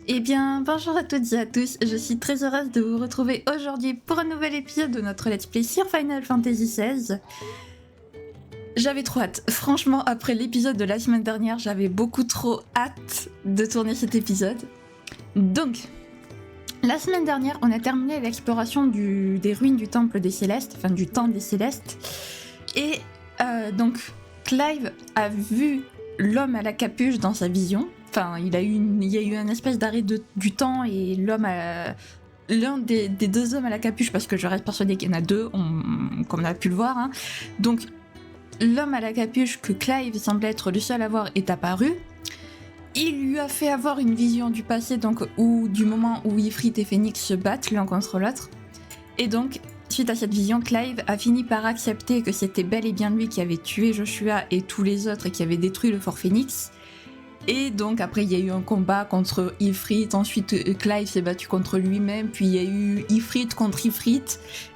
Eh bien, bonjour à toutes et à tous, je suis très heureuse de vous retrouver aujourd'hui pour un nouvel épisode de notre Let's Play sur Final Fantasy XVI. J'avais trop hâte, franchement, après l'épisode de la semaine dernière, j'avais beaucoup trop hâte de tourner cet épisode. Donc, la semaine dernière, on a terminé l'exploration des ruines du Temple des Célestes, enfin du Temple des Célestes, et donc Clive a vu l'homme à la capuche dans sa vision. Enfin, il y a eu un espèce d'arrêt du temps et l'un des deux hommes à la capuche, parce que je reste persuadée qu'il y en a deux, comme on a pu le voir. Hein. Donc, l'homme à la capuche que Clive semblait être le seul à voir est apparu. Il lui a fait avoir une vision du passé, donc du moment où Ifrit et Phoenix se battent l'un contre l'autre. Et donc, suite à cette vision, Clive a fini par accepter que c'était bel et bien lui qui avait tué Joshua et tous les autres et qui avait détruit le fort Phoenix. Et donc après il y a eu un combat contre Ifrit, ensuite Clive s'est battu contre lui-même, puis il y a eu Ifrit contre Ifrit,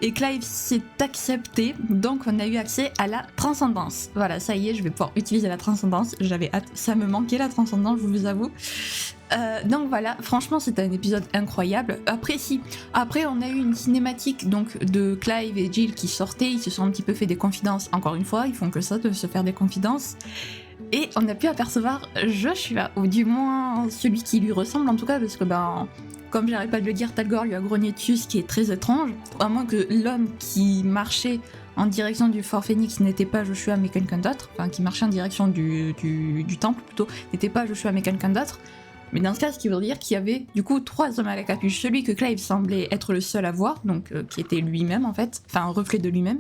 et Clive s'est accepté, donc on a eu accès à la transcendance. Voilà, ça y est, je vais pouvoir utiliser la transcendance, j'avais hâte, ça me manquait la transcendance, je vous avoue. Donc voilà, franchement c'était un épisode incroyable. Après on a eu une cinématique donc de Clive et Jill qui sortaient, ils se sont un petit peu fait des confidences, encore une fois, ils font que ça, de se faire des confidences. Et on a pu apercevoir Joshua, ou du moins celui qui lui ressemble en tout cas, parce que comme j'arrête pas de le dire, Talgor lui a grogné dessus, ce qui est très étrange, à moins que l'homme qui marchait en direction du Fort Phoenix n'était pas Joshua mais quelqu'un d'autre, enfin qui marchait en direction du temple plutôt, n'était pas Joshua mais quelqu'un d'autre. Mais dans ce cas, ce qui veut dire qu'il y avait du coup 3 hommes à la capuche, celui que Clive semblait être le seul à voir, donc qui était lui-même en fait, enfin un reflet de lui-même,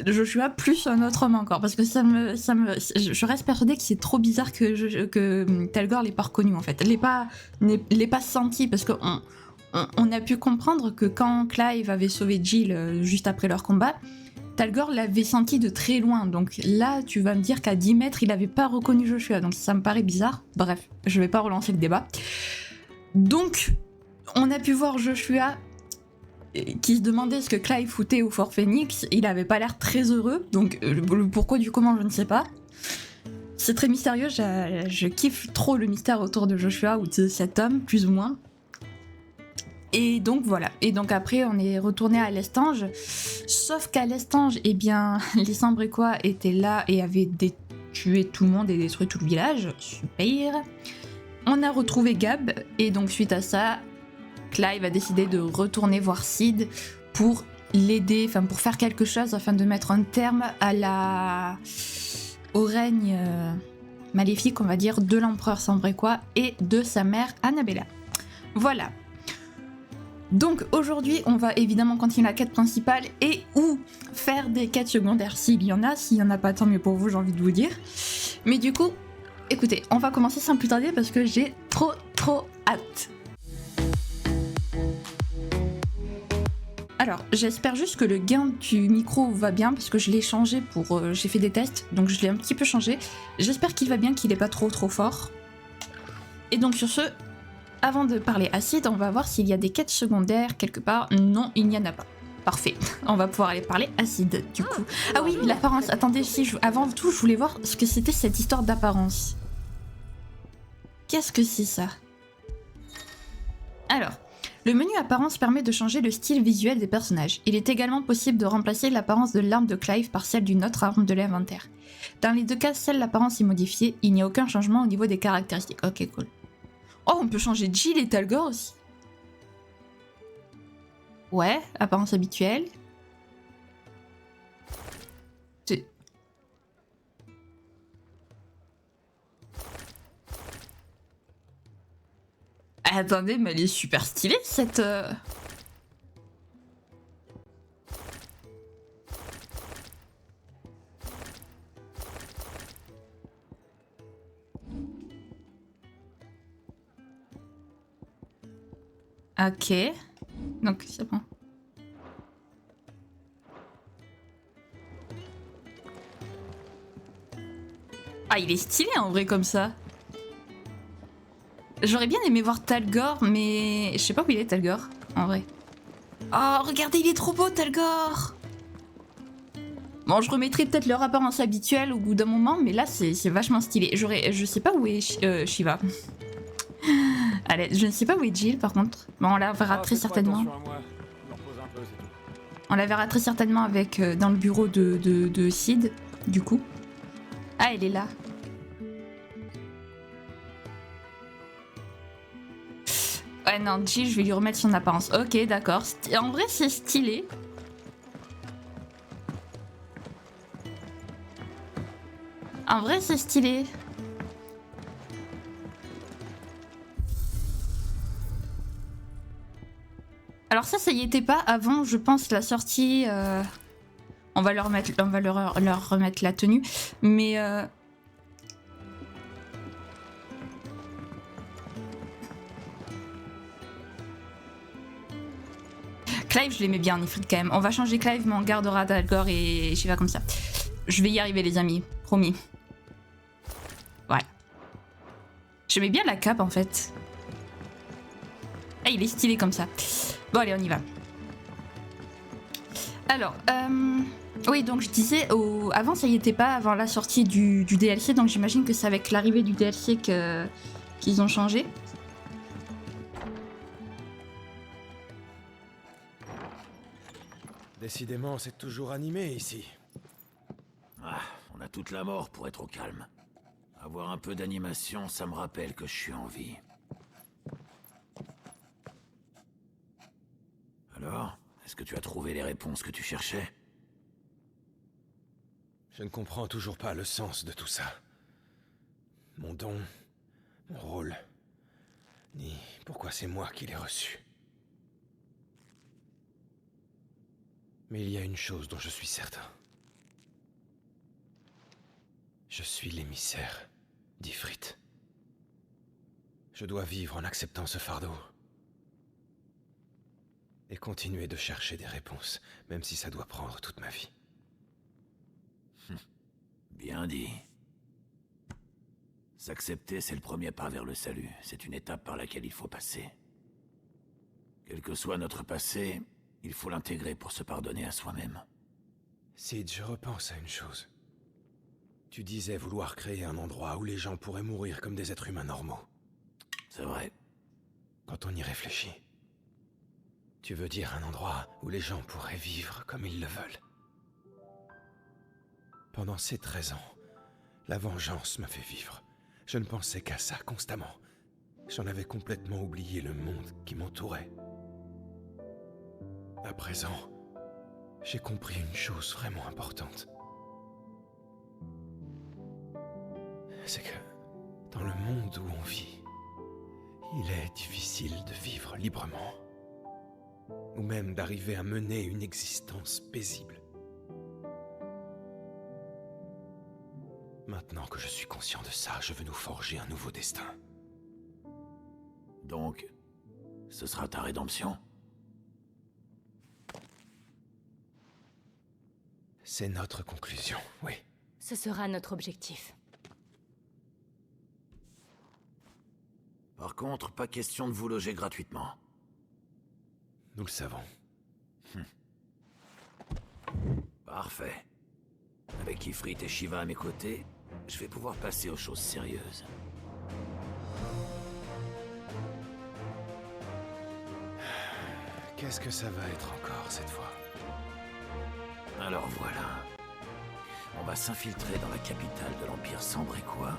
Joshua plus un autre homme encore, parce que je reste persuadée que c'est trop bizarre que Talgor l'ait pas reconnu en fait, l'ait pas senti, parce qu'on a pu comprendre que quand Clive avait sauvé Jill juste après leur combat, Talgor l'avait senti de très loin, donc là tu vas me dire qu'à 10 mètres il avait pas reconnu Joshua, donc ça me paraît bizarre. Bref, je vais pas relancer le débat. Donc on a pu voir Joshua qui se demandait ce que Clive foutait au Fort Phoenix. Il avait pas l'air très heureux, donc le pourquoi du comment je ne sais pas. C'est très mystérieux, je kiffe trop le mystère autour de Joshua ou de cet homme, plus ou moins. Et donc voilà, et donc après on est retourné à l'Estange, sauf qu'à l'Estange, eh bien, les Sambrequois étaient là et avaient tué tout le monde et détruit tout le village, super. On a retrouvé Gab, et donc suite à ça, Clive a décidé de retourner voir Sid pour l'aider, enfin pour faire quelque chose afin de mettre un terme au règne maléfique, on va dire, de l'empereur Sambrequois et de sa mère Annabella. Voilà. Donc aujourd'hui, on va évidemment continuer la quête principale et ou faire des quêtes secondaires s'il y en a pas, tant mieux pour vous, j'ai envie de vous dire. Mais du coup, écoutez, on va commencer sans plus tarder parce que j'ai trop hâte. Alors, j'espère juste que le gain du micro va bien, parce que je l'ai changé j'ai fait des tests, donc je l'ai un petit peu changé. J'espère qu'il va bien, qu'il est pas trop fort. Et donc sur ce, avant de parler à Sid, on va voir s'il y a des quêtes secondaires quelque part. Non, il n'y en a pas. Parfait, on va pouvoir aller parler à Sid, du coup. Ah oui, l'apparence, attendez, avant tout, je voulais voir ce que c'était cette histoire d'apparence. Qu'est-ce que c'est ça? Alors... le menu apparence permet de changer le style visuel des personnages. Il est également possible de remplacer l'apparence de l'arme de Clive par celle d'une autre arme de l'inventaire. Dans les deux cas, seule l'apparence est modifiée, il n'y a aucun changement au niveau des caractéristiques. Ok, cool. Oh, on peut changer Jill et Talgor aussi. Ouais, apparence habituelle. Attendez, mais elle est super stylée cette... Ok. Donc c'est bon. Ah, il est stylé en vrai comme ça. J'aurais bien aimé voir Talgor, mais je sais pas où il est Talgor, en vrai. Oh, regardez, il est trop beau Talgor. Bon, je remettrai peut-être leur apparence habituelle au bout d'un moment, mais là c'est vachement stylé. Je sais pas où est Shiva. Allez, je ne sais pas où est Jill par contre. Bon, on la verra très certainement. On la verra très certainement avec dans le bureau de Sid, du coup. Ah, elle est là. Ouais, non, Jill, je vais lui remettre son apparence. Ok, d'accord. En vrai, c'est stylé. En vrai, c'est stylé. Alors ça y était pas avant, je pense, la sortie. On va leur remettre la tenue, mais Clive, je l'aimais bien en Ifrit quand même. On va changer Clive, mais on gardera Dalgor et Shiva comme ça. Je vais y arriver, les amis, promis. Ouais. J'aimais bien la cape en fait. Ah, il est stylé comme ça. Bon, allez, on y va. Alors, oui, donc je disais, avant ça y était pas, avant la sortie du DLC, donc j'imagine que c'est avec l'arrivée du DLC qu'ils ont changé. Décidément, c'est toujours animé ici. Ah, on a toute la mort pour être au calme. Avoir un peu d'animation, ça me rappelle que je suis en vie. Alors, est-ce que tu as trouvé les réponses que tu cherchais? Je ne comprends toujours pas le sens de tout ça. Mon don, mon rôle, ni pourquoi c'est moi qui l'ai reçu. Mais il y a une chose dont je suis certain. Je suis l'émissaire d'Ifrit. Je dois vivre en acceptant ce fardeau. Et continuer de chercher des réponses, même si ça doit prendre toute ma vie. Bien dit. S'accepter, c'est le premier pas vers le salut. C'est une étape par laquelle il faut passer. Quel que soit notre passé, il faut l'intégrer pour se pardonner à soi-même. Sid, je repense à une chose. Tu disais vouloir créer un endroit où les gens pourraient mourir comme des êtres humains normaux. C'est vrai. Quand on y réfléchit, tu veux dire un endroit où les gens pourraient vivre comme ils le veulent. Pendant ces 13 ans, la vengeance m'a fait vivre. Je ne pensais qu'à ça constamment. J'en avais complètement oublié le monde qui m'entourait. À présent, j'ai compris une chose vraiment importante. C'est que, dans le monde où on vit, il est difficile de vivre librement. Ou même d'arriver à mener une existence paisible. Maintenant que je suis conscient de ça, je veux nous forger un nouveau destin. Donc, ce sera ta rédemption? C'est notre conclusion, oui. Ce sera notre objectif. Par contre, pas question de vous loger gratuitement. Nous le savons. Parfait. Avec Ifrit et Shiva à mes côtés, je vais pouvoir passer aux choses sérieuses. Qu'est-ce que ça va être encore cette fois? Alors voilà. On va s'infiltrer dans la capitale de l'Empire Sambrequois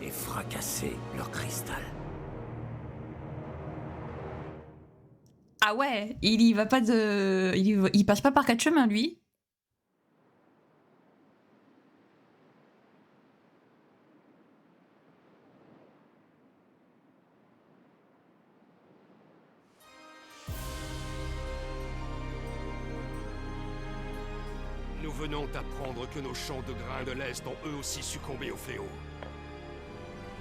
et fracasser leur cristal. Ah ouais, il y va pas de... Il passe pas par 4 chemins, lui. Nous venons d'apprendre que nos champs de grains de l'Est ont eux aussi succombé au fléau.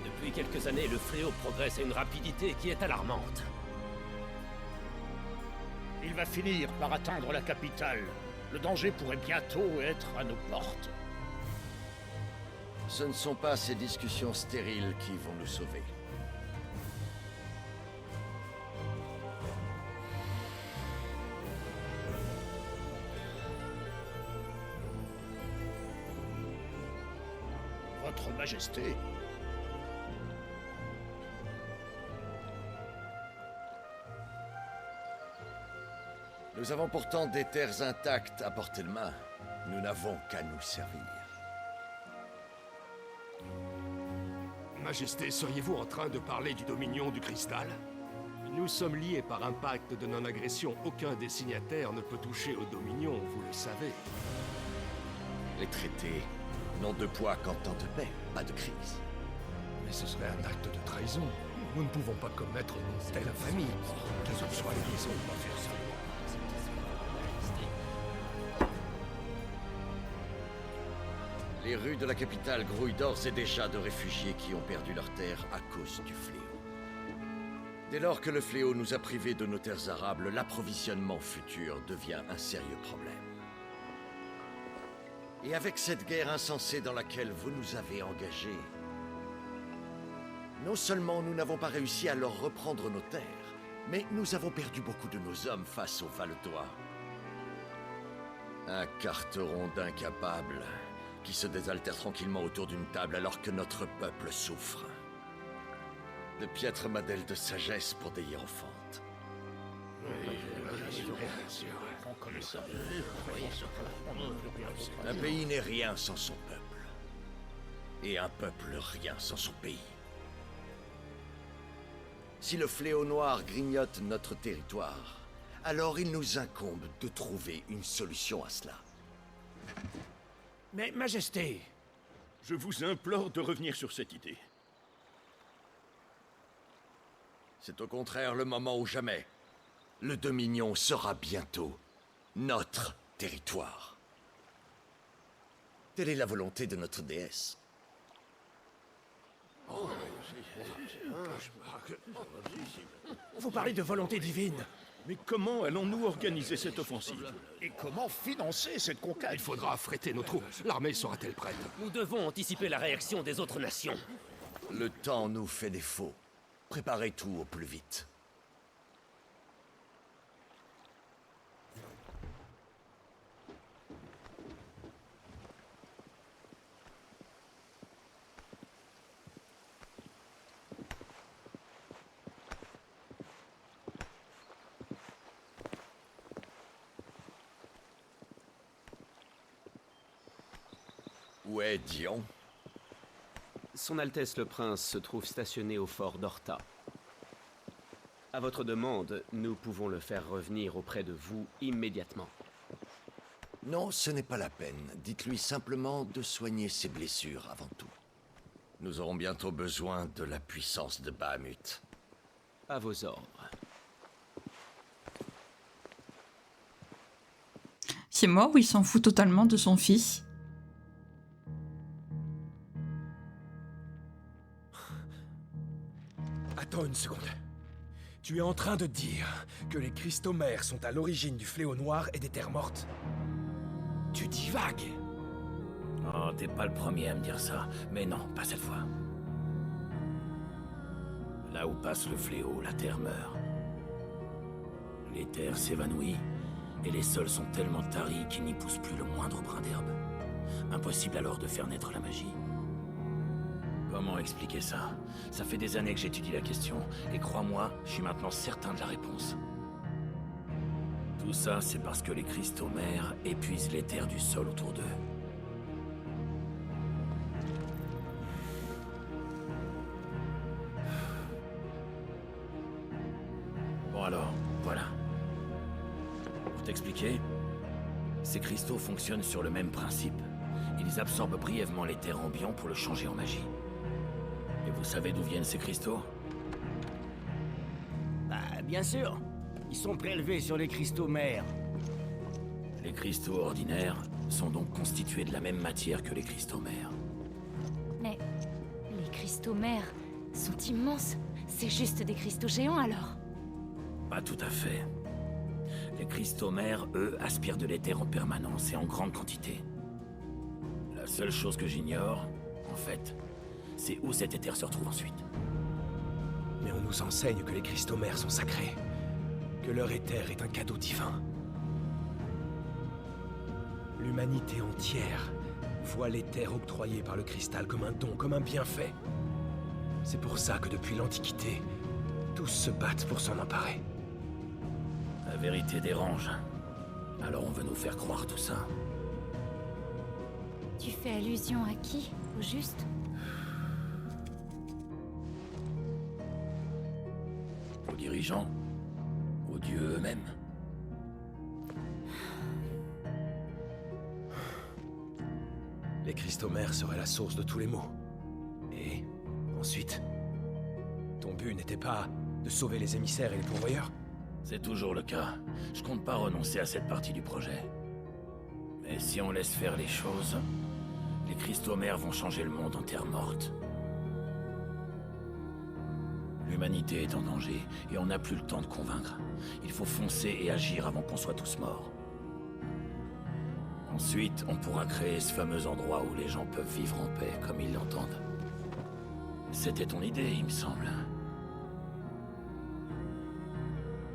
Depuis quelques années, le fléau progresse à une rapidité qui est alarmante. Il va finir par atteindre la capitale. Le danger pourrait bientôt être à nos portes. Ce ne sont pas ces discussions stériles qui vont nous sauver. Votre Majesté, Nous avons pourtant des terres intactes à portée de main. Nous n'avons qu'à nous servir. Majesté, seriez-vous en train de parler du Dominion du Cristal? Nous sommes liés par un pacte de non-agression. Aucun des signataires ne peut toucher au Dominion, vous le savez. Les traités n'ont de poids qu'en temps de paix, pas de crise. Mais ce serait un acte de trahison. Nous ne pouvons pas commettre une telle infamie. Quelles que soient les raisons de faire ça. Les rues de la capitale grouillent d'ores et déjà de réfugiés qui ont perdu leurs terres à cause du fléau. Dès lors que le fléau nous a privés de nos terres arables, l'approvisionnement futur devient un sérieux problème. Et avec cette guerre insensée dans laquelle vous nous avez engagés, non seulement nous n'avons pas réussi à leur reprendre nos terres, mais nous avons perdu beaucoup de nos hommes face aux Valdois. Un carteron d'incapables qui se désaltère tranquillement autour d'une table alors que notre peuple souffre. De piètres modèles de sagesse pour des hiérophantes. Un pays n'est rien sans son peuple. Et un peuple rien sans son pays. Si le fléau noir grignote notre territoire, alors il nous incombe de trouver une solution à cela. Mais, Majesté, Je vous implore de revenir sur cette idée. C'est au contraire le moment ou jamais. Le Dominion sera bientôt notre territoire. Telle est la volonté de notre déesse. vous parlez de volonté divine. Mais comment allons-nous organiser cette offensive? Et comment financer cette conquête? Il faudra affréter nos troupes. L'armée sera-t-elle prête? Nous devons anticiper la réaction des autres nations. Le temps nous fait défaut. Préparez tout au plus vite. Où est Dion? Son Altesse le Prince se trouve stationné au fort d'Horta. À votre demande, nous pouvons le faire revenir auprès de vous immédiatement. Non, ce n'est pas la peine. Dites-lui simplement de soigner ses blessures avant tout. Nous aurons bientôt besoin de la puissance de Bahamut. À vos ordres. C'est mort ou il s'en fout totalement de son fils? Attends une seconde. Tu es en train de dire que les cristaux mères sont à l'origine du fléau noir et des terres mortes? Tu divagues. Oh, t'es pas le premier à me dire ça. Mais non, pas cette fois. Là où passe le fléau, la terre meurt. Les terres s'évanouissent, et les sols sont tellement taris qu'il n'y pousse plus le moindre brin d'herbe. Impossible alors de faire naître la magie. Comment expliquer ça? Ça fait des années que j'étudie la question, et crois-moi, je suis maintenant certain de la réponse. Tout ça, c'est parce que les cristaux mères épuisent les terres du sol autour d'eux. Bon alors, voilà. Pour t'expliquer, ces cristaux fonctionnent sur le même principe. Ils absorbent brièvement l'éther ambiant pour le changer en magie. Et vous savez d'où viennent ces cristaux? Bah, bien sûr. Ils sont prélevés sur les cristaux mères. Les cristaux ordinaires sont donc constitués de la même matière que les cristaux mères. Mais les cristaux mères sont immenses. C'est juste des cristaux géants alors? Pas tout à fait. Les cristaux mères, eux, aspirent de l'éther en permanence et en grande quantité. La seule chose que j'ignore, en fait, c'est où cet éther se retrouve ensuite. Mais on nous enseigne que les cristaux mères sont sacrés. Que leur éther est un cadeau divin. L'humanité entière voit l'éther octroyé par le cristal comme un don, comme un bienfait. C'est pour ça que depuis l'Antiquité, tous se battent pour s'en emparer. La vérité dérange. Alors on veut nous faire croire tout ça. Tu fais allusion à qui, au juste? Aux dirigeants, aux dieux eux-mêmes. Les cristaux mères seraient la source de tous les maux. Et ensuite, ton but n'était pas de sauver les émissaires et les pourvoyeurs? C'est toujours le cas. Je compte pas renoncer à cette partie du projet. Mais si on laisse faire les choses, les cristaux mères vont changer le monde en terre morte. L'humanité est en danger, et on n'a plus le temps de convaincre. Il faut foncer et agir avant qu'on soit tous morts. Ensuite, on pourra créer ce fameux endroit où les gens peuvent vivre en paix comme ils l'entendent. C'était ton idée, il me semble.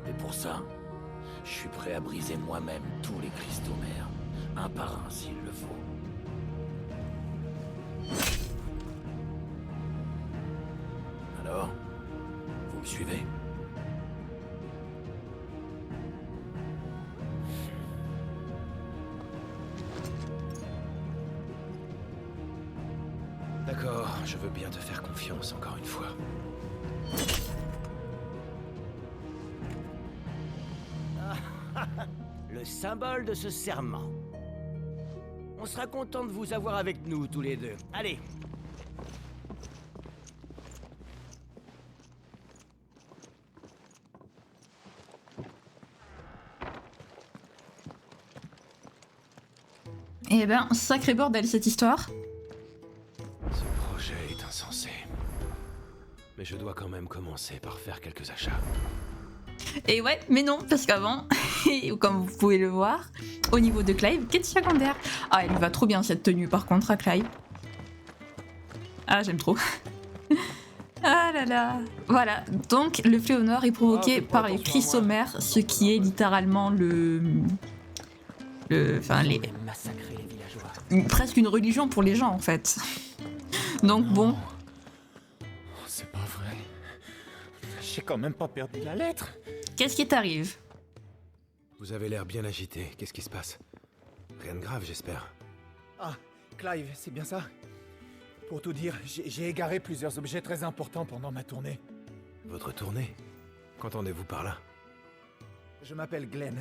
Et pour ça, je suis prêt à briser moi-même tous les cristaux mères, un par un s'il le faut. Alors, vous me suivez? D'accord, je veux bien te faire confiance encore une fois. Le symbole de ce serment. On sera content de vous avoir avec nous, tous les deux. Allez. Eh ben, sacré bordel cette histoire. Ce projet est insensé. Mais je dois quand même commencer par faire quelques achats. Et ouais, mais non, parce qu'avant, comme vous pouvez le voir, au niveau de Clive, quête secondaire. Ah, elle lui va trop bien cette tenue par contre à Clive. Ah, j'aime trop. Ah là là. Voilà, donc le fléau noir est provoqué par les cristaux mères, ce qui est littéralement enfin, presque une religion pour les gens en fait. Donc bon. C'est pas vrai. J'ai quand même pas perdu la lettre. Qu'est-ce qui t'arrive? Vous avez l'air bien agité. Qu'est-ce qui se passe? Rien de grave, j'espère. Ah, Clive, c'est bien ça? Pour tout dire, j'ai égaré plusieurs objets très importants pendant ma tournée. Votre tournée? Qu'entendez-vous par là? Je m'appelle Glenn.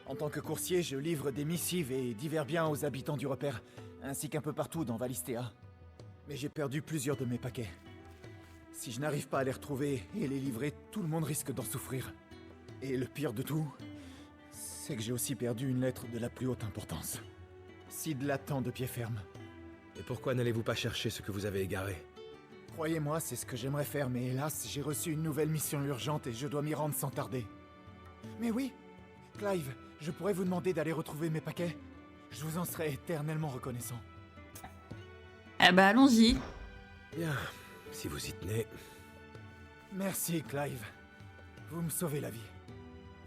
En tant que coursier, je livre des missives et divers biens aux habitants du repère, ainsi qu'un peu partout dans Valistea. Mais j'ai perdu plusieurs de mes paquets. Si je n'arrive pas à les retrouver et les livrer, tout le monde risque d'en souffrir. Et le pire de tout, c'est que j'ai aussi perdu une lettre de la plus haute importance. Sid l'attend de pied ferme. Et pourquoi n'allez-vous pas chercher ce que vous avez égaré? Croyez-moi, c'est ce que j'aimerais faire, mais hélas, j'ai reçu une nouvelle mission urgente et je dois m'y rendre sans tarder. Mais oui, Clive, je pourrais vous demander d'aller retrouver mes paquets. Je vous en serais éternellement reconnaissant. Eh ben allons-y. Bien, si vous y tenez. Merci, Clive. Vous me sauvez la vie.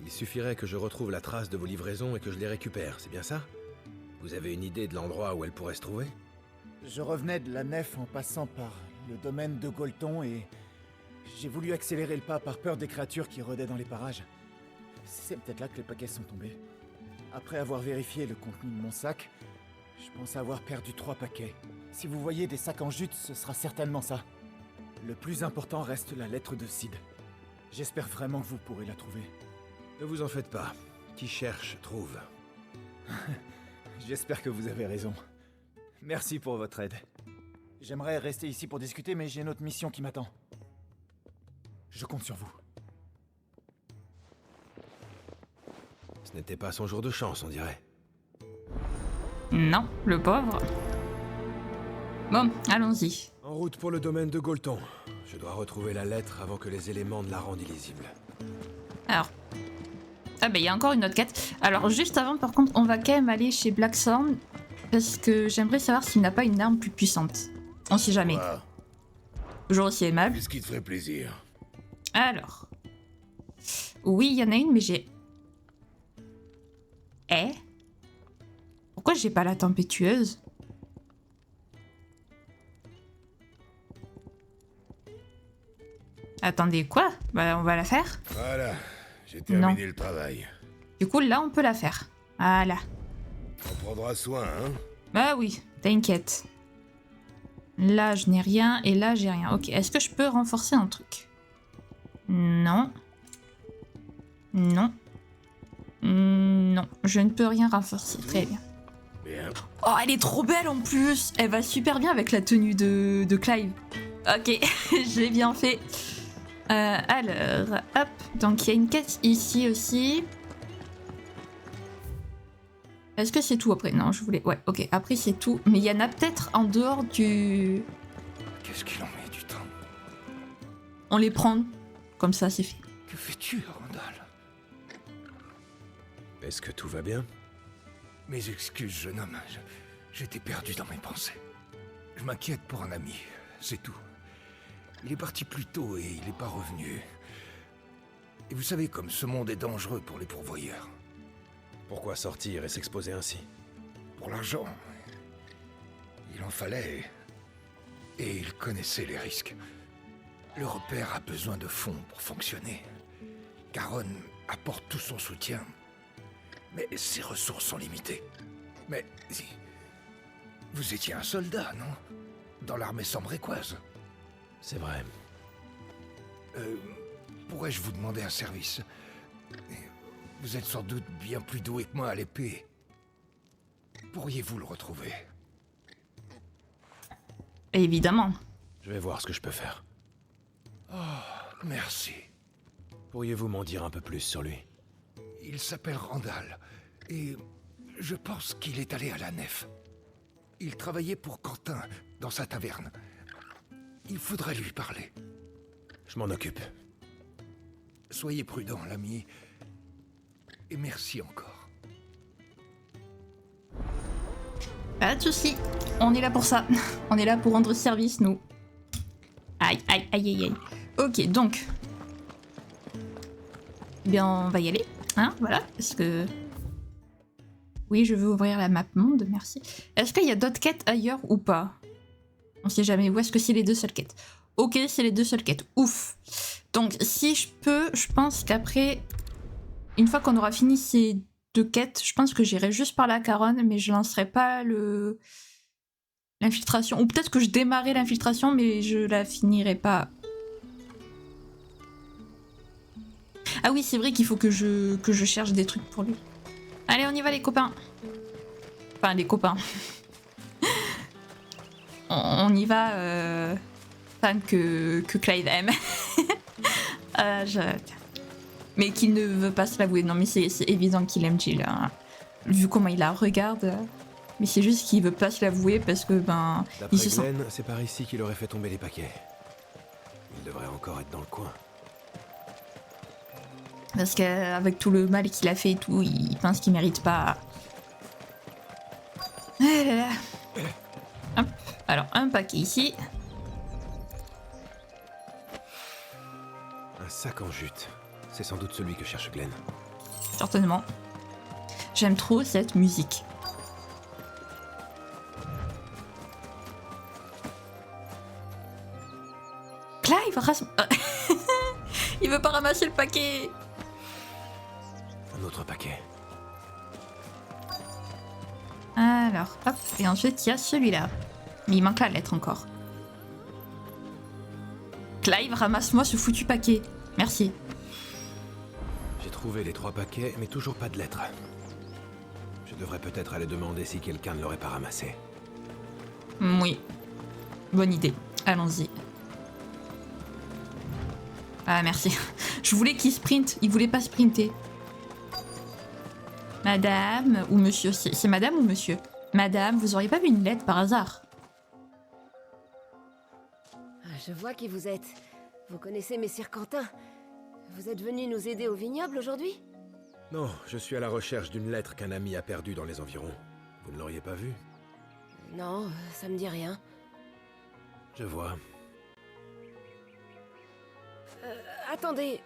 Il suffirait que je retrouve la trace de vos livraisons et que je les récupère, c'est bien ça? Vous avez une idée de l'endroit où elles pourraient se trouver? Je revenais de la nef en passant par le domaine de Golton et j'ai voulu accélérer le pas par peur des créatures qui rôdaient dans les parages. C'est peut-être là que les paquets sont tombés. Après avoir vérifié le contenu de mon sac, je pense avoir perdu 3 paquets. Si vous voyez des sacs en jute, ce sera certainement ça. Le plus important reste la lettre de Sid. J'espère vraiment que vous pourrez la trouver. Ne vous en faites pas. Qui cherche, trouve. J'espère que vous avez raison. Merci pour votre aide. J'aimerais rester ici pour discuter, mais j'ai une autre mission qui m'attend. Je compte sur vous. Ce n'était pas son jour de chance, on dirait. Non, le pauvre. Bon, allons-y. En route pour le domaine de Golton. Je dois retrouver la lettre avant que les éléments ne la rendent illisible. Alors... Ah bah il y a encore une autre quête. Alors juste avant, par contre, on va quand même aller chez Blackthorn. Parce que j'aimerais savoir s'il n'a pas une arme plus puissante. On sait jamais. Wow. Toujours aussi aimable. Qu'est-ce qui te ferait plaisir? Alors... Oui, il y en a une, mais j'ai... Eh? Pourquoi j'ai pas la tempétueuse? Attendez, quoi? Bah, on va la faire? Voilà, j'ai terminé le travail. Du coup, là, on peut la faire. Voilà. On prendra soin, hein? Bah oui, t'inquiète. Là, je n'ai rien, et là, j'ai rien. Ok, est-ce que je peux renforcer un truc? Non. Non. Non, je ne peux rien renforcer. Très bien. Oh, elle est trop belle en plus. Elle va super bien avec la tenue de Clive. Ok, j'ai bien fait. Alors, hop. Donc, il y a une quête ici aussi. Est-ce que c'est tout après? Non, je voulais... Ouais, ok, après c'est tout. Mais il y en a peut-être en dehors du... Qu'est-ce qu'il en met du temps? On les prend. Comme ça, c'est fait. Que fais-tu, Randall? Est-ce que tout va bien? Mes excuses, jeune homme. J'étais perdu dans mes pensées. Je m'inquiète pour un ami, c'est tout. Il est parti plus tôt et il n'est pas revenu. Et vous savez comme ce monde est dangereux pour les pourvoyeurs. Pourquoi sortir et s'exposer ainsi? Pour l'argent. Il en fallait. Et il connaissait les risques. Le repère a besoin de fonds pour fonctionner. Caron apporte tout son soutien. Mais ses ressources sont limitées. Mais si... Vous étiez un soldat, non? Dans l'armée sambrécoise. C'est vrai. Pourrais-je vous demander un service? Vous êtes sans doute bien plus doué que moi à l'épée. Pourriez-vous le retrouver? Évidemment. Je vais voir ce que je peux faire. Oh, merci. Pourriez-vous m'en dire un peu plus sur lui? Il s'appelle Randall. Et je pense qu'il est allé à la nef. Il travaillait pour Quentin, dans sa taverne. Il faudrait lui parler. Je m'en occupe. Soyez prudent, l'ami. Et merci encore. Pas de soucis. On est là pour ça. On est là pour rendre service, nous. Aïe, aïe, aïe, aïe, aïe. Ok, donc... Eh bien, on va y aller. Hein, voilà, parce que... Oui, je veux ouvrir la map monde, merci. Est-ce qu'il y a d'autres quêtes ailleurs ou pas? On sait jamais. Où est-ce que c'est les deux seules quêtes? Ok, c'est les deux seules quêtes. Ouf. Donc, si je peux, je pense qu'après... Une fois qu'on aura fini ces deux quêtes, je pense que j'irai juste par la Caronne, mais je lancerai pas l'infiltration. Ou peut-être que je démarrais l'infiltration, mais je la finirai pas. Ah oui, c'est vrai qu'il faut que je cherche des trucs pour lui. Allez, on y va les copains. Enfin, les copains. on y va, fan que Clyde aime. Mais qu'il ne veut pas se l'avouer. Non, mais c'est évident qu'il aime Jill. Hein. Vu comment il la regarde. Mais c'est juste qu'il veut pas se l'avouer parce que, ben, il se Glenn, sent... c'est par ici qu'il aurait fait tomber les paquets. Il devrait encore être dans le coin. Parce qu'avec tout le mal qu'il a fait et tout, il pense qu'il mérite pas... Ah là là. Hop. Alors, un paquet ici. Un sac en jute. C'est sans doute celui que cherche Glenn. Certainement. J'aime trop cette musique. Clive, il veut pas ramasser le paquet. Un autre paquet. Alors, hop. Et ensuite, il y a celui-là. Mais il manque la lettre encore. Clive, ramasse-moi ce foutu paquet. Merci. J'ai trouvé les 3 paquets, mais toujours pas de lettres. Je devrais peut-être aller demander si quelqu'un ne l'aurait pas ramassé. Oui. Bonne idée. Allons-y. Ah, merci. Je voulais qu'il sprinte. Il voulait pas sprinter. Madame ou monsieur? C'est madame ou monsieur? Madame, vous auriez pas vu une lettre par hasard? Je vois qui vous êtes. Vous connaissez Messire Quentin. Vous êtes venu nous aider au vignoble aujourd'hui? Non, je suis à la recherche d'une lettre qu'un ami a perdue dans les environs. Vous ne l'auriez pas vue? Non, ça me dit rien. Je vois. Attendez,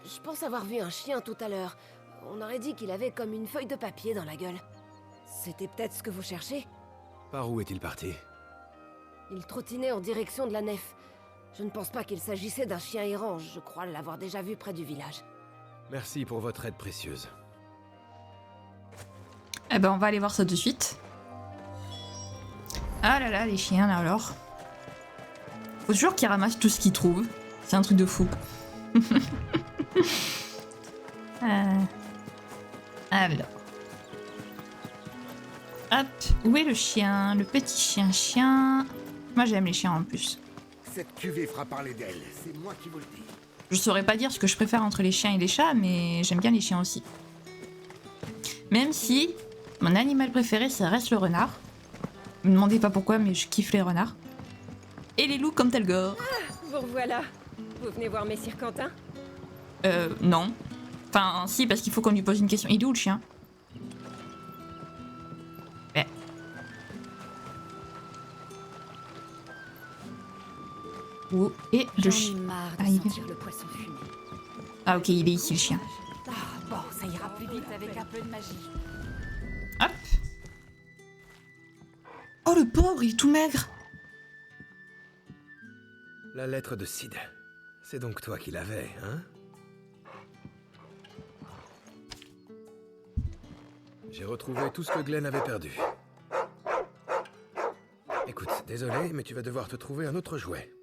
je pense avoir vu un chien tout à l'heure. On aurait dit qu'il avait comme une feuille de papier dans la gueule. C'était peut-être ce que vous cherchez? Par où est-il parti? Il trottinait en direction de la nef. Je ne pense pas qu'il s'agissait d'un chien errant, je crois l'avoir déjà vu près du village. Merci pour votre aide précieuse. Eh ben, on va aller voir ça de suite. Ah là là, les chiens, là, alors. Faut toujours qu'ils ramassent tout ce qu'ils trouvent. C'est un truc de fou. Alors. Hop, où est le chien? Le petit chien. Moi, j'aime les chiens en plus. Cette cuvée fera parler d'elle, c'est moi qui vous le dis. Je saurais pas dire ce que je préfère entre les chiens et les chats, mais j'aime bien les chiens aussi. Même si mon animal préféré, ça reste le renard. Me demandez pas pourquoi, mais je kiffe les renards. Et les loups comme Telgor. Ah, vous revoilà. Vous venez voir Messire Quentin? Non. Enfin, si, parce qu'il faut qu'on lui pose une question. Il est où le chien? Ouais. Où est le chien? Ah ok, il est ici le chien. Ah, bon, ça ira plus vite avec un peu de magie. Hop. Oh le pauvre, il est tout maigre. La lettre de Sid. C'est donc toi qui l'avais, hein? J'ai retrouvé tout ce que Glenn avait perdu. Écoute, désolé, mais tu vas devoir te trouver un autre jouet.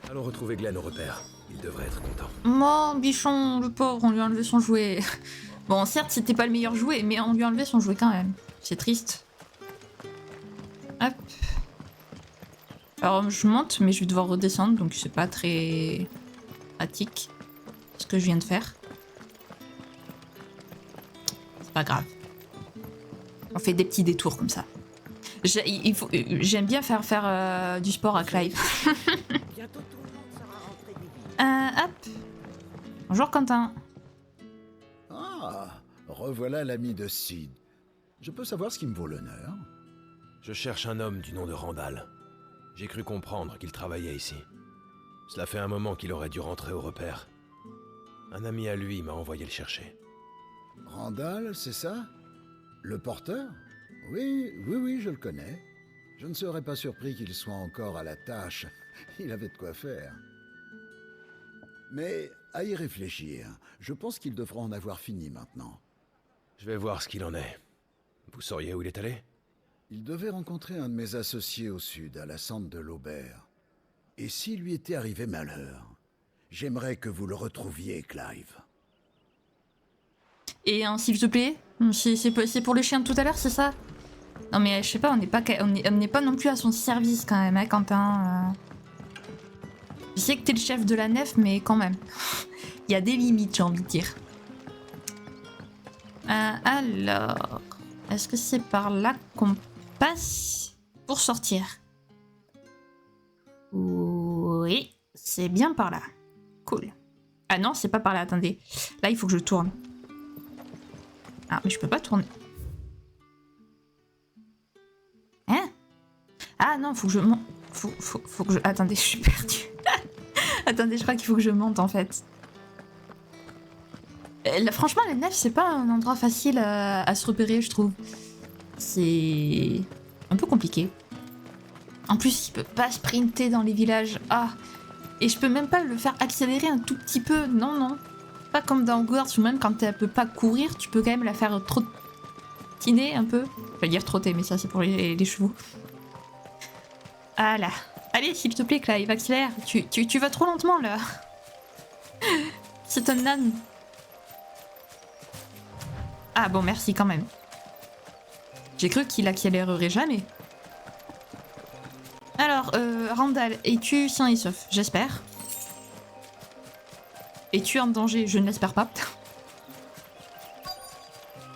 Allons retrouver Glenn au repère. Il devrait être content. Oh, bichon, le pauvre, on lui a enlevé son jouet. Bon, certes, c'était pas le meilleur jouet, mais on lui a enlevé son jouet quand même. C'est triste. Hop. Alors, je monte, mais je vais devoir redescendre, donc c'est pas très pratique ce que je viens de faire. C'est pas grave. On fait des petits détours comme ça. J'aime bien faire du sport à Clive. Hop. Bonjour Quentin. Ah, revoilà l'ami de Sid. Je peux savoir ce qui me vaut l'honneur? Je cherche un homme du nom de Randall. J'ai cru comprendre qu'il travaillait ici. Cela fait un moment qu'il aurait dû rentrer au repère. Un ami à lui m'a envoyé le chercher. Randall, c'est ça? Le porteur? Oui, je le connais. Je ne serais pas surpris qu'il soit encore à la tâche. Il avait de quoi faire. Mais, à y réfléchir, je pense qu'il devra en avoir fini maintenant. Je vais voir ce qu'il en est. Vous sauriez où il est allé? Il devait rencontrer un de mes associés au sud, à la centre de l'Aubert. Et s'il lui était arrivé malheur, j'aimerais que vous le retrouviez, Clive. Et s'il te plaît, c'est pour le chien de tout à l'heure, c'est ça? Non mais je sais pas, on n'est pas non plus à son service quand même, hein, Quentin. Je sais que t'es le chef de la nef, mais quand même. Il y a des limites, j'ai envie de dire. Alors... Est-ce que c'est par là qu'on passe pour sortir? Oui, c'est bien par là. Cool. Ah non, c'est pas par là, attendez. Là, il faut que je tourne. Ah, mais je peux pas tourner. Hein? Ah non, faut que je monte. Faut que je... Attendez, je suis perdue. Attendez, je crois qu'il faut que je monte, en fait. Franchement, la nef, c'est pas un endroit facile à se repérer, je trouve. C'est un peu compliqué. En plus, il peut pas sprinter dans les villages. Ah, et je peux même pas le faire accélérer un tout petit peu. Non, non. Pas comme dans Hogwarts, où même quand elle peut pas courir, tu peux quand même la faire trottiner un peu. Je vais dire trotter, mais ça, c'est pour les chevaux. Voilà. Allez, s'il te plaît, Clive, accélère. Tu vas trop lentement, là. C'est un âne. Ah bon, merci quand même. J'ai cru qu'il accélérerait jamais. Alors, Randall, es-tu sain et sauf? J'espère. Es-tu en danger? Je ne l'espère pas.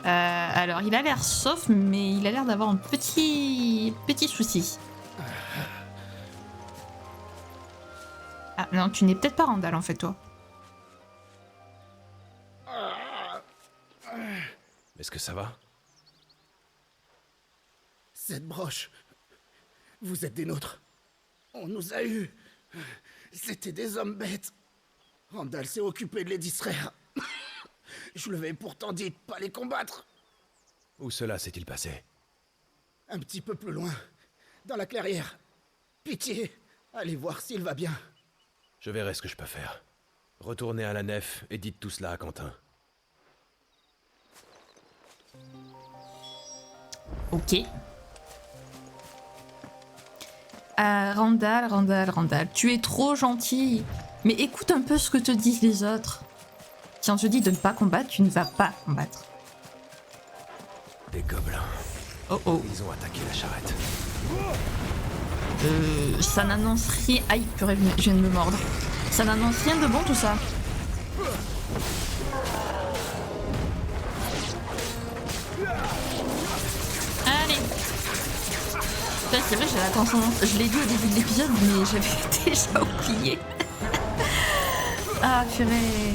Alors, il a l'air sauf, mais il a l'air d'avoir un petit souci. Ah non, tu n'es peut-être pas Randall en fait, toi. Est-ce que ça va? Cette broche... Vous êtes des nôtres. On nous a eus. C'était des hommes bêtes. Randall s'est occupé de les distraire. Je lui avais pourtant dit de pas les combattre. Où cela s'est-il passé? Un petit peu plus loin. Dans la clairière. Pitié, allez voir s'il va bien. Je verrai ce que je peux faire. Retournez à la nef et dites tout cela à Quentin. Ok. Randall, tu es trop gentil. Mais écoute un peu ce que te disent les autres. Si on te dit de ne pas combattre, tu ne vas pas combattre. Les gobelins. Oh oh. Ils ont attaqué la charrette. Ça n'annonce rien. Aïe, purée, je viens de me mordre. Ça n'annonce rien de bon tout ça. Allez. Putain, c'est vrai, j'ai la consonance. Je l'ai dit au début de l'épisode, mais j'avais déjà oublié. Ah, purée.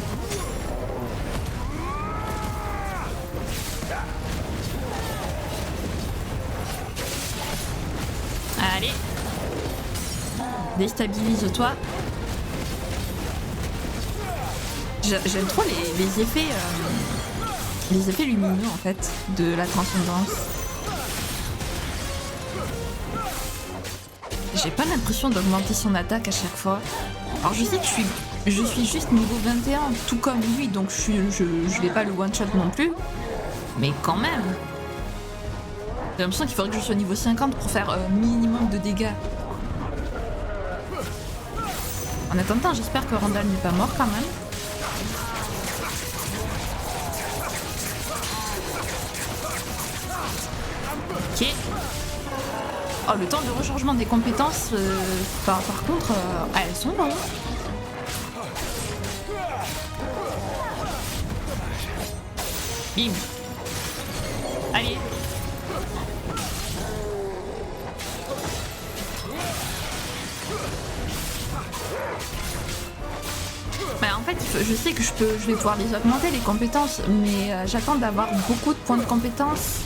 Allez. Déstabilise-toi. J'aime trop les effets lumineux en fait de la transcendance. J'ai pas l'impression d'augmenter son attaque à chaque fois. Alors je sais que je suis juste niveau 21 tout comme lui, donc je vais pas le one shot non plus. Mais quand même. J'ai l'impression qu'il faudrait que je sois niveau 50 pour faire minimum de dégâts. En attendant, j'espère que Randall n'est pas mort quand même. Ok. Oh, le temps de rechargement des compétences, par contre, elles sont longues. Bim. Allez. Bah en fait, je sais que je vais pouvoir les augmenter les compétences, mais j'attends d'avoir beaucoup de points de compétences.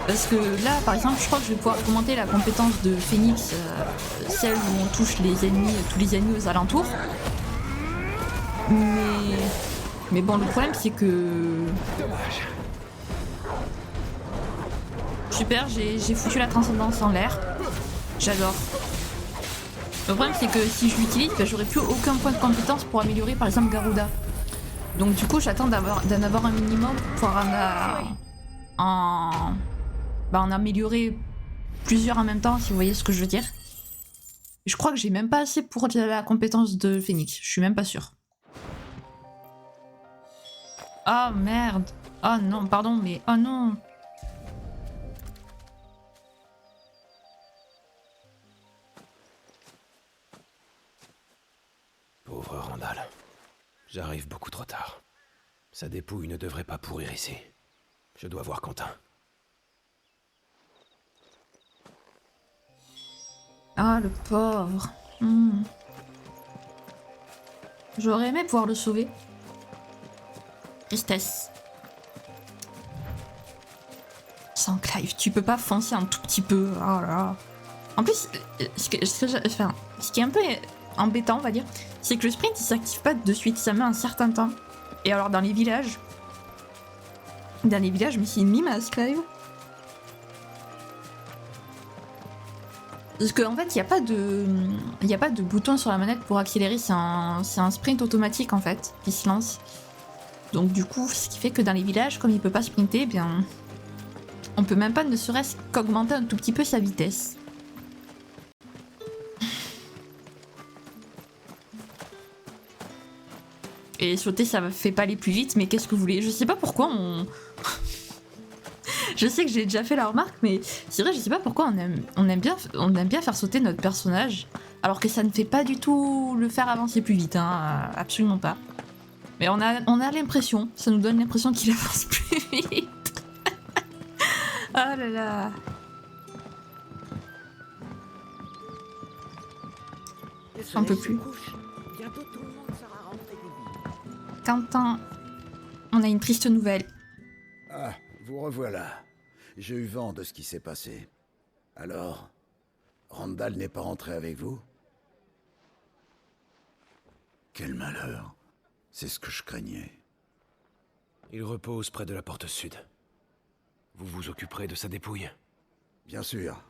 Parce que là, par exemple, je crois que je vais pouvoir augmenter la compétence de Phoenix, celle où on touche les ennemis, tous les ennemis aux alentours. Mais bon, le problème c'est que... Super, j'ai foutu la transcendance en l'air. J'adore. Le problème c'est que si je l'utilise, bah, j'aurai plus aucun point de compétence pour améliorer par exemple Garuda. Donc du coup j'attends d'en avoir un minimum pour en améliorer plusieurs en même temps, si vous voyez ce que je veux dire. Je crois que j'ai même pas assez pour la compétence de Phoenix, je suis même pas sûre. Oh merde. Oh non, pardon, mais oh non. Pauvre Randall. J'arrive beaucoup trop tard. Sa dépouille ne devrait pas pourrir ici. Je dois voir Quentin. Ah, le pauvre. J'aurais aimé pouvoir le sauver. Tristesse. Sans Clive, tu peux pas foncer un tout petit peu. Oh là là. En plus, ce qui est un peu embêtant, on va dire, c'est que le sprint il s'active pas de suite, ça met un certain temps. Et alors dans les villages, mais c'est une mimasse, Clive. Parce qu'en fait, il n'y a pas de bouton sur la manette pour accélérer, c'est un sprint automatique en fait, qui se lance. Donc du coup, ce qui fait que dans les villages, comme il peut pas sprinter, eh bien, on peut même pas ne serait-ce qu'augmenter un tout petit peu sa vitesse. Et sauter, ça fait pas aller plus vite, mais qu'est-ce que vous voulez? Je sais pas pourquoi on... Je sais que j'ai déjà fait la remarque, mais c'est vrai, je sais pas pourquoi on aime bien faire sauter notre personnage, alors que ça ne fait pas du tout le faire avancer plus vite, hein, absolument pas. Mais on a l'impression, ça nous donne l'impression qu'il avance plus vite. Oh là là. J'en peux plus. Quentin, on a une triste nouvelle. Ah, vous revoilà. J'ai eu vent de ce qui s'est passé. Alors, Randall n'est pas rentré avec vous? Quel malheur. C'est ce que je craignais. Il repose près de la porte sud. Vous vous occuperez de sa dépouille? Bien sûr.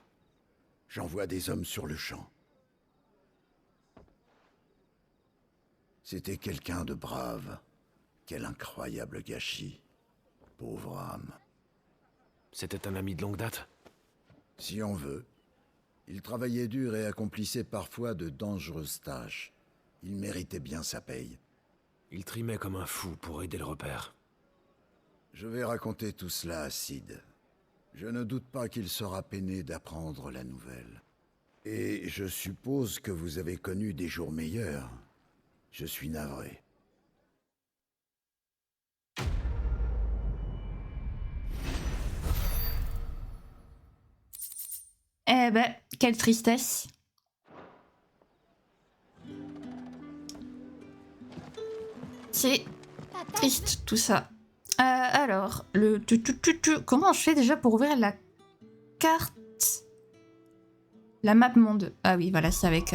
J'envoie des hommes sur le champ. C'était quelqu'un de brave. Quel incroyable gâchis. Pauvre âme. C'était un ami de longue date? Si on veut. Il travaillait dur et accomplissait parfois de dangereuses tâches. Il méritait bien sa paye. Il trimait comme un fou pour aider le repère. Je vais raconter tout cela à Sid. Je ne doute pas qu'il sera peiné d'apprendre la nouvelle. Et je suppose que vous avez connu des jours meilleurs. Je suis navré. Eh ben, quelle tristesse. C'est triste tout ça. Alors, comment je fais déjà pour ouvrir la carte? La map monde. Ah oui, voilà, c'est avec...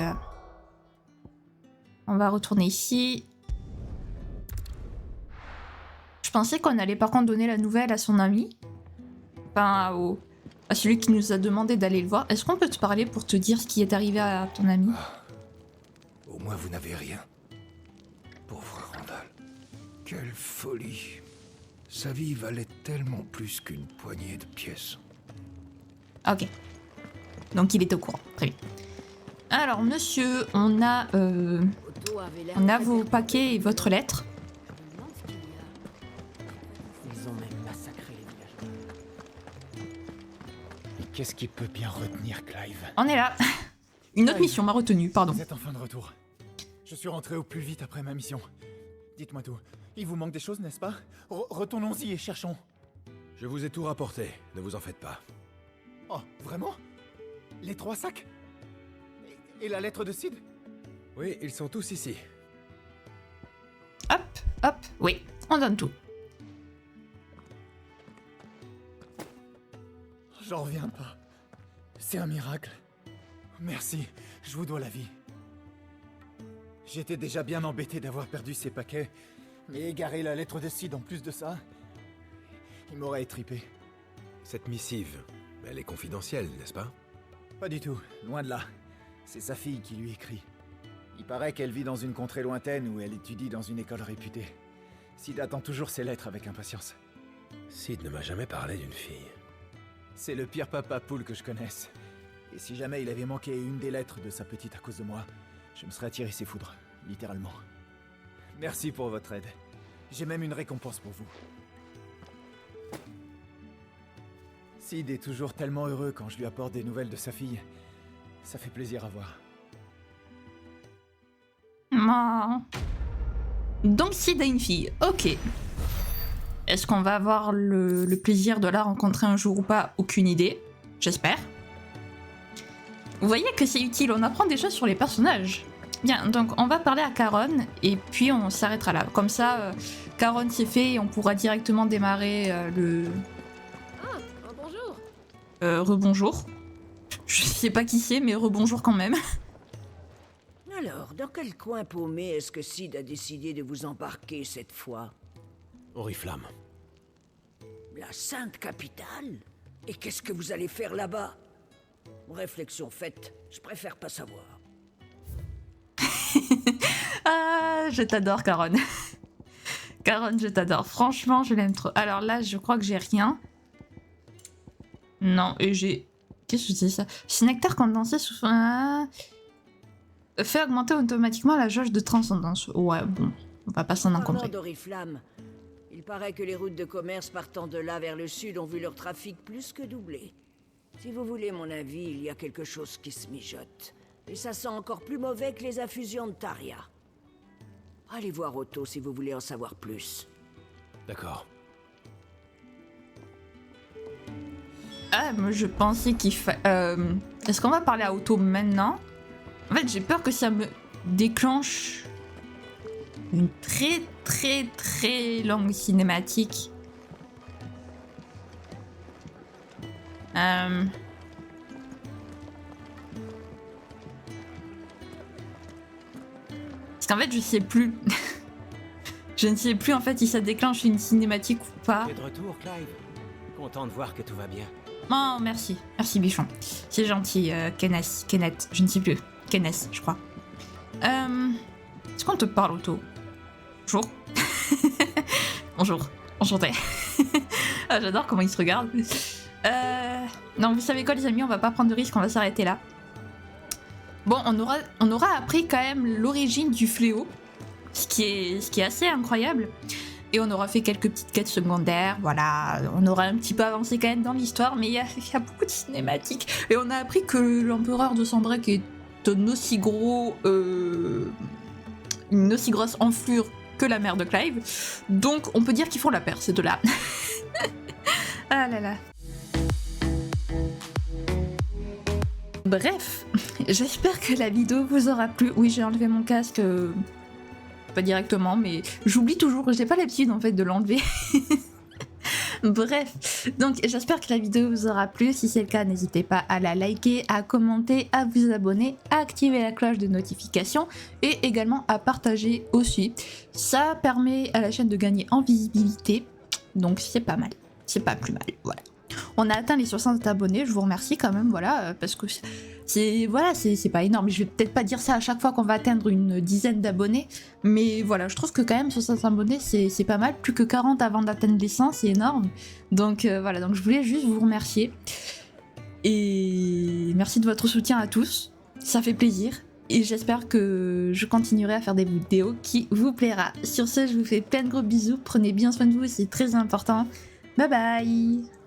On va retourner ici. Je pensais qu'on allait par contre donner la nouvelle à son ami. Enfin, à celui qui nous a demandé d'aller le voir. Est-ce qu'on peut te parler pour te dire ce qui est arrivé à ton ami? Au moins vous n'avez rien. Pauvre Randall. Quelle folie. Sa vie valait tellement plus qu'une poignée de pièces. Ok. Donc il est au courant. Très bien. Alors monsieur, on a vos paquets et votre lettre. Ils ont même massacré les villageois. Et qu'est-ce qui peut bien retenir Clive? On est là. Une autre mission m'a retenu, pardon. Vous êtes enfin de retour. Je suis rentré au plus vite après ma mission. Dites-moi tout. Il vous manque des choses, n'est-ce pas? Retournons-y et cherchons. Je vous ai tout rapporté, ne vous en faites pas. Oh, vraiment? Les 3 sacs? Et la lettre de Sid? Oui, ils sont tous ici. Hop, hop, oui, on donne tout. J'en reviens pas. C'est un miracle. Merci, je vous dois la vie. J'étais déjà bien embêté d'avoir perdu ces paquets, mais égarer la lettre de Sid en plus de ça, il m'aurait étripé. Cette missive, elle est confidentielle, n'est-ce pas? Pas du tout, loin de là. C'est sa fille qui lui écrit. Il paraît qu'elle vit dans une contrée lointaine où elle étudie dans une école réputée. Sid attend toujours ses lettres avec impatience. Sid ne m'a jamais parlé d'une fille. C'est le pire papa poule que je connaisse. Et si jamais il avait manqué une des lettres de sa petite à cause de moi, je me serais attiré ses foudres, littéralement. Merci pour votre aide. J'ai même une récompense pour vous. Sid est toujours tellement heureux quand je lui apporte des nouvelles de sa fille. Ça fait plaisir à voir. Oh. Donc Sid a une fille, ok. Est-ce qu'on va avoir le plaisir de la rencontrer un jour ou pas? Aucune idée, j'espère. Vous voyez que c'est utile, on apprend des choses sur les personnages. Bien, donc on va parler à Caron et puis on s'arrêtera là. Comme ça, Caron c'est fait et on pourra directement démarrer le... bonjour. Rebonjour. Je sais pas qui c'est, mais rebonjour quand même. Alors, dans quel coin paumé est-ce que Sid a décidé de vous embarquer cette fois? Oriflamme. La Sainte Capitale? Et qu'est-ce que vous allez faire là-bas? Réflexion faite, je préfère pas savoir. Ah, je t'adore, Caron. Caron, je t'adore. Franchement, je l'aime trop. Alors là, je crois que j'ai rien. Non, et j'ai... Qu'est-ce que c'est ça? Ce nectar condensé sous... fait augmenter automatiquement la jauge de transcendance. Ouais, bon, on va pas s'en encombrer. d'Oriflamme, il paraît que les routes de commerce partant de là vers le sud ont vu leur trafic plus que doubler. Si vous voulez mon avis, il y a quelque chose qui se mijote. Et ça sent encore plus mauvais que les infusions de Taria. Allez voir Otto si vous voulez en savoir plus. D'accord. Ah, moi je pensais qu'il fallait... Est-ce qu'on va parler à Otto maintenant? En fait, j'ai peur que ça me déclenche une très très très longue cinématique. Parce qu'en fait, je sais plus. Je ne sais plus en fait si ça déclenche une cinématique ou pas. Tu es de retour, Clive. Content de voir que tout va bien. Oh, merci. Merci, Bichon. C'est gentil, Kenneth, je ne sais plus. Kenneth, je crois. Est-ce qu'on te parle, Otto? Bonjour. Bonjour. Enchanté. Ah, j'adore comment il se regarde. Non, vous savez quoi les amis, on va pas prendre de risque, on va s'arrêter là. Bon, on aura appris quand même l'origine du fléau, ce qui est assez incroyable. Et on aura fait quelques petites quêtes secondaires, voilà, on aura un petit peu avancé quand même dans l'histoire, mais il y a beaucoup de cinématiques. Et on a appris que l'empereur de Sanbreque est une aussi grosse enflure que la mère de Clive. Donc on peut dire qu'ils font la paire, ces deux-là. Ah là là. Bref, j'espère que la vidéo vous aura plu. Oui, j'ai enlevé mon casque, pas directement, mais j'oublie toujours, j'ai pas l'habitude en fait de l'enlever. Bref, donc j'espère que la vidéo vous aura plu. Si c'est le cas, n'hésitez pas à la liker, à commenter, à vous abonner, à activer la cloche de notification et également à partager aussi. Ça permet à la chaîne de gagner en visibilité, donc c'est pas mal, c'est pas plus mal, voilà. On a atteint les 60 abonnés, je vous remercie quand même, voilà, parce que c'est pas énorme. Je vais peut-être pas dire ça à chaque fois qu'on va atteindre une dizaine d'abonnés, mais voilà, je trouve que quand même 60 abonnés c'est pas mal, plus que 40 avant d'atteindre les 100, c'est énorme. Donc voilà, donc je voulais juste vous remercier. Et merci de votre soutien à tous, ça fait plaisir. Et j'espère que je continuerai à faire des vidéos qui vous plaira. Sur ce, je vous fais plein de gros bisous, prenez bien soin de vous, c'est très important. Bye bye.